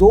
2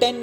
10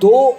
2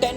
10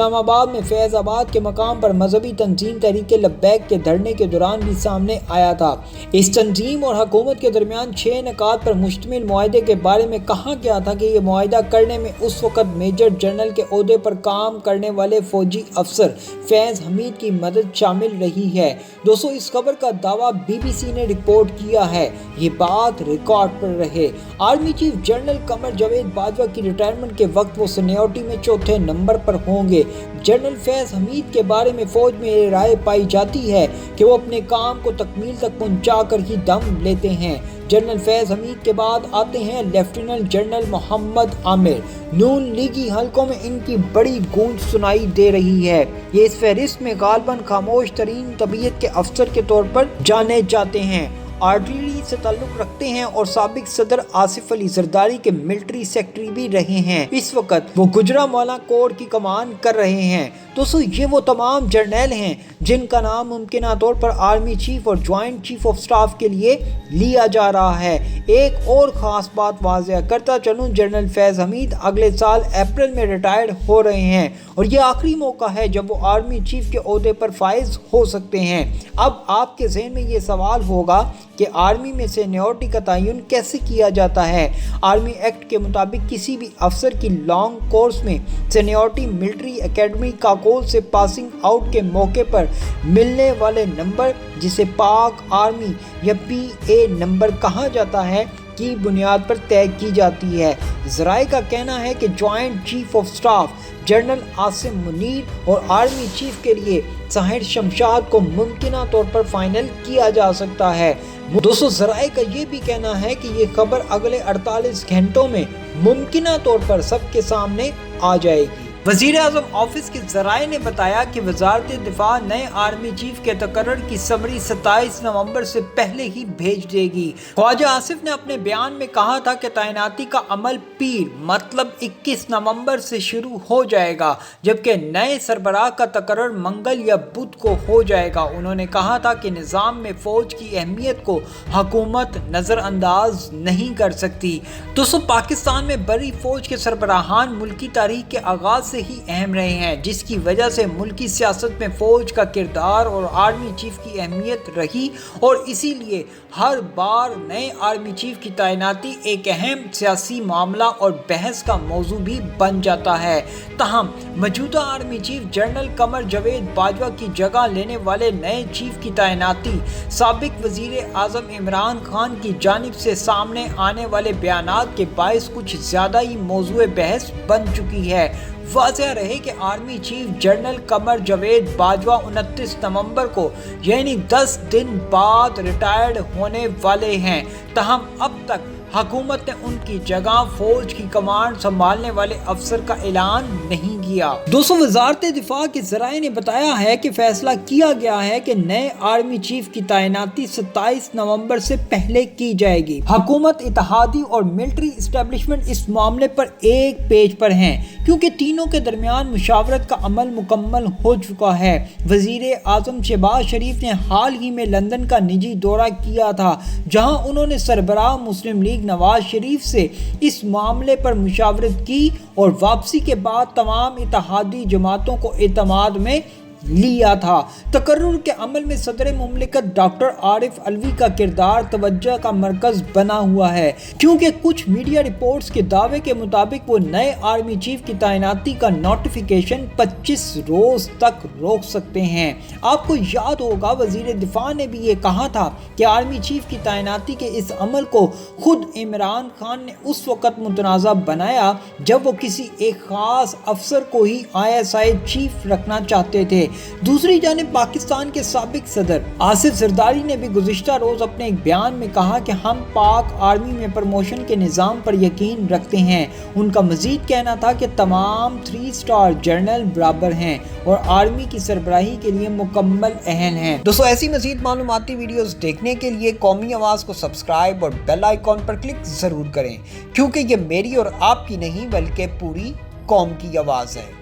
اسلام آباد میں فیض آباد کے مقام پر مذہبی تنظیم تحریک لبیک کے دھرنے کے دوران بھی سامنے آیا تھا۔ اس تنظیم اور حکومت کے درمیان 6 نکات پر مشتمل معاہدے کے بارے میں کہا گیا تھا کہ یہ معاہدہ کرنے میں اس وقت میجر جنرل کے عہدے پر کام کرنے والے فوجی افسر فیض حمید کی مدد شامل رہی ہے۔ دوستو، اس خبر کا دعویٰ BBC نے رپورٹ کیا ہے۔ یہ بات ریکارڈ پر رہے۔ Army chief general Qamar Javed Bajwa کی ریٹائرمنٹ کے وقت وہ سینیورٹی میں 4تھے نمبر پر ہوں گے۔ جنرل فیض حمید کے بارے میں فوج میں یہ رائے پائی جاتی ہے کہ وہ اپنے کام کو تکمیل تک پہنچا کر ہی دم لیتے ہیں۔ جنرل فیض حمید کے بعد آتے ہیں لیفٹیننٹ جنرل محمد عامر۔ نون لیگی حلقوں میں ان کی بڑی گونج سنائی دے رہی ہے۔ یہ اس فہرست میں غالباً خاموش ترین طبیعت کے افسر کے طور پر جانے جاتے ہیں۔ آرٹلری سے تعلق رکھتے ہیں اور سابق صدر آصف علی زرداری کے ملٹری سیکرٹری بھی رہے ہیں۔ اس وقت وہ گوجرانوالہ کور کی کمان کر رہے ہیں۔ دوستو، یہ وہ تمام جرنیل ہیں جن کا نام ممکنہ طور پر آرمی چیف اور جوائنٹ چیف آف سٹاف کے لیے لیا جا رہا ہے۔ ایک اور خاص بات واضح کرتا چلوں، جنرل فیض حمید اگلے سال اپریل میں ریٹائرڈ ہو رہے ہیں اور یہ آخری موقع ہے جب وہ آرمی چیف کے عہدے پر فائز ہو سکتے ہیں۔ اب آپ کے ذہن میں یہ سوال ہوگا کہ آرمی میں سینیورٹی کا تعین کیسے کیا جاتا ہے؟ آرمی ایکٹ کے مطابق کسی بھی افسر کی لانگ کورس میں سینیورٹی ملٹری اکیڈمی کاکول سے پاسنگ آؤٹ کے موقع پر ملنے والے نمبر، جسے پاک آرمی یا PA نمبر کہا جاتا ہے، کی بنیاد پر طے کی جاتی ہے۔ ذرائع کا کہنا ہے کہ joint chief of staff general Asim Munir اور آرمی چیف کے لیے ساحر شمشاد کو ممکنہ طور پر فائنل کیا جا سکتا ہے۔ دوستو، ذرائع کا یہ بھی کہنا ہے کہ یہ خبر اگلے 48 گھنٹوں میں ممکنہ طور پر سب کے سامنے آ جائے گی۔ وزیر اعظم آفس کے ذرائع نے بتایا کہ وزارت دفاع نئے آرمی چیف کے تقرر کی سمری 27 نومبر سے پہلے ہی بھیج دے گی۔ خواجہ آصف نے اپنے بیان میں کہا تھا کہ تعیناتی کا عمل پیر مطلب 21 نومبر سے شروع ہو جائے گا، جبکہ نئے سربراہ کا تقرر منگل یا بدھ کو ہو جائے گا۔ انہوں نے کہا تھا کہ نظام میں فوج کی اہمیت کو حکومت نظر انداز نہیں کر سکتی۔ دوستو، پاکستان میں بڑی فوج کے سربراہان ملکی تاریخ کے آغاز سے ہی اہم رہے ہیں، جس کی وجہ سے ملکی سیاست میں فوج کا کردار اور آرمی چیف کی اہمیت رہی، اور اسی لیے ہر بار نئے آرمی چیف کی تعیناتی ایک اہم سیاسی معاملہ اور بحث کا موضوع بھی بن جاتا ہے۔ تاہم موجودہ army chief general Qamar Javed Bajwa کی جگہ لینے والے نئے چیف کی تعیناتی سابق وزیر اعظم عمران خان کی جانب سے سامنے آنے والے بیانات کے باعث کچھ زیادہ ہی موضوع بحث بن چکی ہے۔ واضح رہے کہ army chief general Qamar Javed Bajwa 29 نومبر کو یعنی 10 دن بعد ریٹائرڈ ہونے والے ہیں، تاہم اب تک حکومت نے ان کی جگہ فوج کی کمانڈ سنبھالنے والے افسر کا اعلان نہیں کیا۔ دوستو، وزارت دفاع کے ذرائع نے بتایا ہے کہ فیصلہ کیا گیا ہے کہ نئے آرمی چیف کی تعیناتی 27 نومبر سے پہلے کی جائے گی۔ حکومت، اتحادی اور ملٹری اسٹیبلشمنٹ اس معاملے پر ایک پیج پر ہیں، کیونکہ تینوں کے درمیان مشاورت کا عمل مکمل ہو چکا ہے۔ وزیر اعظم شہباز شریف نے حال ہی میں لندن کا نجی دورہ کیا تھا، جہاں انہوں نے سربراہ مسلم لیگ نواز شریف سے اس معاملے پر مشاورت کی اور واپسی کے بعد تمام اتحادی جماعتوں کو اعتماد میں لیا تھا۔ تقرر کے عمل میں صدر مملکت ڈاکٹر عارف علوی کا کردار توجہ کا مرکز بنا ہوا ہے، کیونکہ کچھ میڈیا رپورٹس کے دعوے کے مطابق وہ نئے آرمی چیف کی تعیناتی کا نوٹیفیکیشن 25 روز تک روک سکتے ہیں۔ آپ کو یاد ہوگا وزیر دفاع نے بھی یہ کہا تھا کہ آرمی چیف کی تعیناتی کے اس عمل کو خود عمران خان نے اس وقت متنازع بنایا جب وہ کسی ایک خاص افسر کو ہی ISI چیف رکھنا چاہتے تھے۔ دوسری جانب پاکستان کے سابق صدر آصف زرداری نے بھی گزشتہ روز اپنے ایک بیان میں کہا کہ ہم پاک آرمی میں پروموشن کے نظام پر یقین رکھتے ہیں۔ ان کا مزید کہنا تھا کہ تمام 3 اسٹار جنرل برابر ہیں اور آرمی کی سربراہی کے لیے مکمل اہل ہیں۔ دوستو، ایسی مزید معلوماتی ویڈیوز دیکھنے کے لیے قومی آواز کو سبسکرائب اور بیل آئیکن پر کلک ضرور کریں، کیونکہ یہ میری اور آپ کی نہیں بلکہ پوری قوم کی آواز ہے۔